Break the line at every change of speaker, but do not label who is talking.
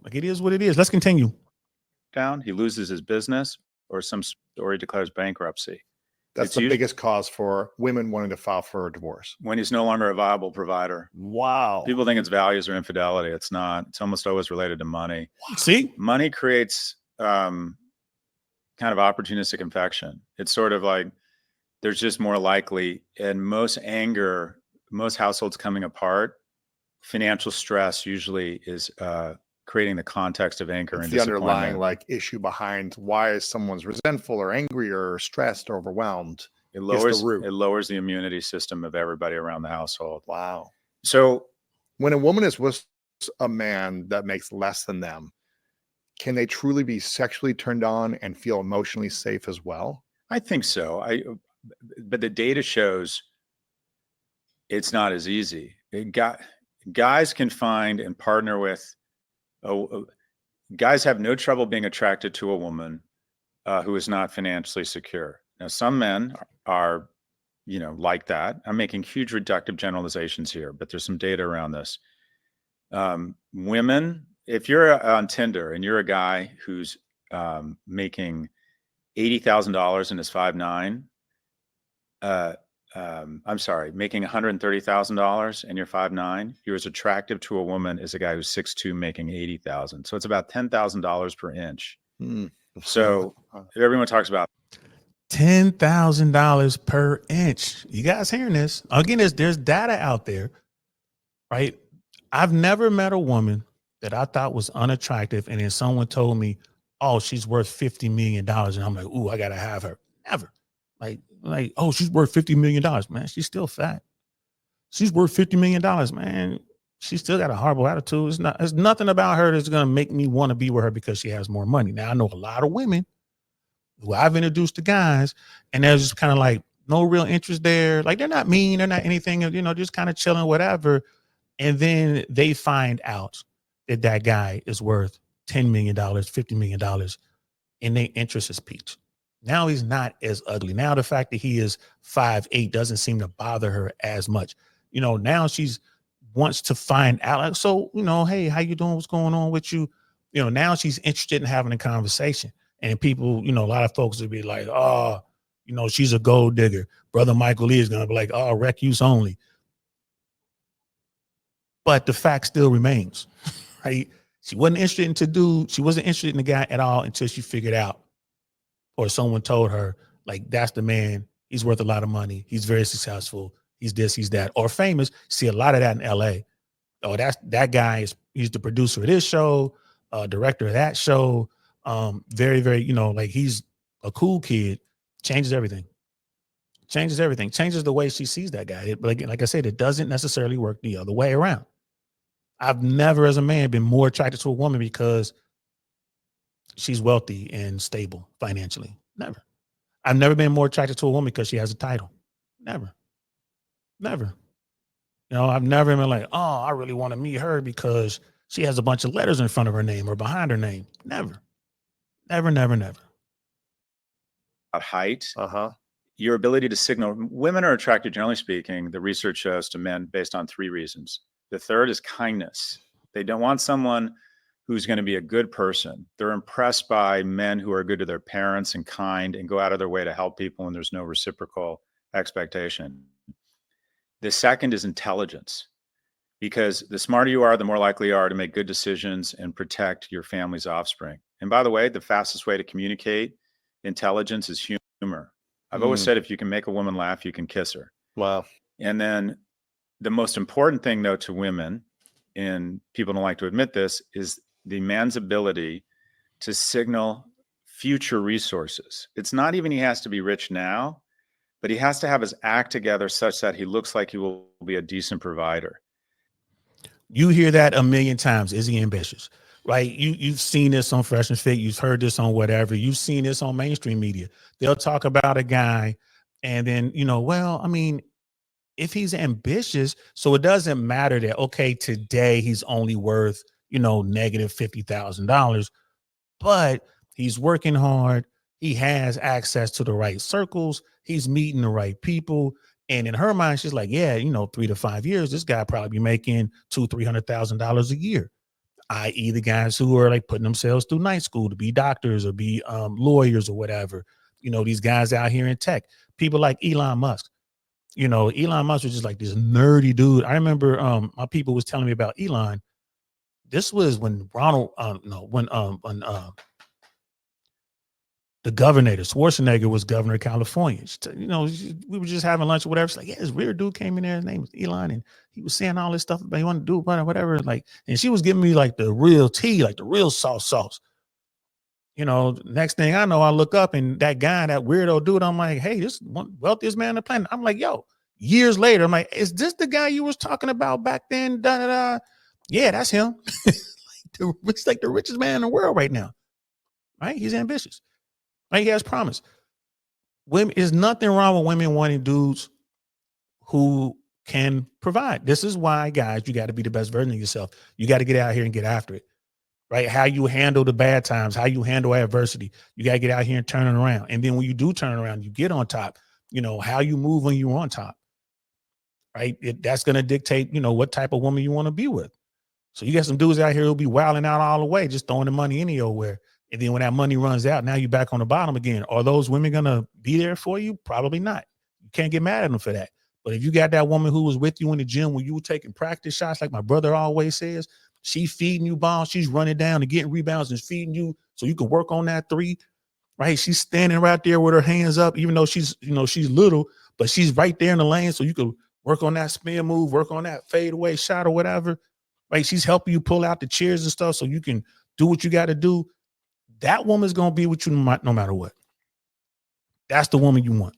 like it is what it is. Let's continue.
Down, he loses his business, or some story declares bankruptcy.
That's the biggest cause for women wanting to file for a divorce.
When he's no longer a viable provider.
Wow.
People think it's values or infidelity. It's not. It's almost always related to money.
See?
Money creates kind of opportunistic infection. It's sort of like there's just more likely, and most anger, most households coming apart, financial stress usually is creating the context of anger and
the underlying issue behind why is someone's resentful or angry or stressed or overwhelmed.
It lowers the immunity system of everybody around the household.
Wow.
So
when a woman is with a man that makes less than them, can they truly be sexually turned on and feel emotionally safe as well?
I think so. But the data shows it's not as easy. Guys can find and partner with. Guys have no trouble being attracted to a woman who is not financially secure. Now, some men are, like that. I'm making huge reductive generalizations here, but there's some data around this. Women, if you're on Tinder and you're a guy who's making $80,000 and is 5'9", I'm sorry, making $130,000 and you're 5'9", you're as attractive to a woman as a guy who's 6'2", making $80,000. So it's about $10,000 per inch. So everyone talks about
$10,000 per inch. You guys hearing this? Again, there's data out there, right? I've never met a woman that I thought was unattractive, and then someone told me, "Oh, she's worth $50 million," and I'm like, "Ooh, I gotta have her." Never. Like, oh, she's worth $50 million, man. She's still fat. She's worth $50 million, man. She still got a horrible attitude. There's nothing about her that's gonna make me want to be with her because she has more money. Now I know a lot of women who I've introduced to guys, and there's just kind of like no real interest there. Like they're not mean, they're not anything, just kind of chilling, whatever. And then they find out that guy is worth $10 million, $50 million, and their interest is peaked. Now he's not as ugly. Now the fact that he is 5'8" doesn't seem to bother her as much. Now she's wants to find out. Like, so, hey, how you doing? What's going on with you? Now she's interested in having a conversation. And people, a lot of folks would be like, oh, she's a gold digger. Brother Michael Lee is going to be like, oh, rec use only. But the fact still remains, right? She wasn't interested in the guy at all until she figured out, or someone told her, like, that's the man. He's worth a lot of money. He's very successful. He's this, he's that, or famous. See a lot of that in LA. Oh, that guy he's the producer of this show, director of that show. Very, very, like he's a cool kid. Changes everything. Changes the way she sees that guy. But like I said, it doesn't necessarily work the other way around. I've never, as a man, been more attracted to a woman because she's wealthy and stable financially. Never. I've never been more attracted to a woman because she has a title. Never. I've never been like, oh, I really want to meet her because she has a bunch of letters in front of her name or behind her name. Never.
Height. Your ability to signal. Women are attracted, generally speaking, the research shows, to men based on 3 reasons. The third is kindness. They don't want someone who's going to be a good person. They're impressed by men who are good to their parents and kind and go out of their way to help people when there's no reciprocal expectation. The second is intelligence, because the smarter you are, the more likely you are to make good decisions and protect your family's offspring. And by the way, the fastest way to communicate intelligence is humor. I've always said, if you can make a woman laugh, you can kiss her.
Wow.
And then the most important thing, though, to women, and people don't like to admit this, is the man's ability to signal future resources. It's not even he has to be rich now, but he has to have his act together such that he looks like he will be a decent provider.
You hear that a million times. Is he ambitious? Right? You've seen this on Fresh and Fit. You've heard this on whatever. You've seen this on mainstream media. They'll talk about a guy and then, if he's ambitious, so it doesn't matter that, okay, today he's only worth, negative $50,000, but he's working hard. He has access to the right circles. He's meeting the right people. And in her mind, she's like, yeah, 3 to 5 years, this guy probably be making $200,000-$300,000 a year. i.e. the guys who are like putting themselves through night school to be doctors or be lawyers or whatever. You know, these guys out here in tech, people like Elon Musk. You know, Elon Musk was just like this nerdy dude. I remember my people was telling me about Elon. This was when the governor, Schwarzenegger, was governor of California. You know, we were just having lunch or whatever. It's like, yeah, this weird dude came in there. His name was Elon, and he was saying all this stuff about he wanted to do whatever. Like, and she was giving me like the real tea, like the real sauce. You know, next thing I know, I look up and that guy, that weirdo dude, I'm like, hey, this one wealthiest man on the planet. I'm like, yo, years later, I'm like, is this the guy you was talking about back then? Da, da, da. Yeah, that's him. It's like the richest man in the world right now. Right? He's ambitious. Right? He has promise. Women, there's nothing wrong with women wanting dudes who can provide. This is why, guys, you got to be the best version of yourself. You got to get out here and get after it. Right? How you handle the bad times, how you handle adversity. You got to get out here and turn it around. And then when you do turn around, you get on top, you know, how you move when you're on top. Right? That's going to dictate, you know, what type of woman you want to be with. So you got some dudes out here who'll be wilding out all the way, just throwing the money anywhere. And then when that money runs out, now you're back on the bottom again. Are those women going to be there for you? Probably not. You can't get mad at them for that. But if you got that woman who was with you in the gym when you were taking practice shots, like my brother always says, she's feeding you balls, she's running down and getting rebounds and feeding you so you can work on that three, right? She's standing right there with her hands up, even though she's, you know, she's little, but she's right there in the lane so you can work on that spin move, work on that fadeaway shot or whatever, right? She's helping you pull out the chairs and stuff so you can do what you got to do. That woman's going to be with you no matter what. That's the woman you want.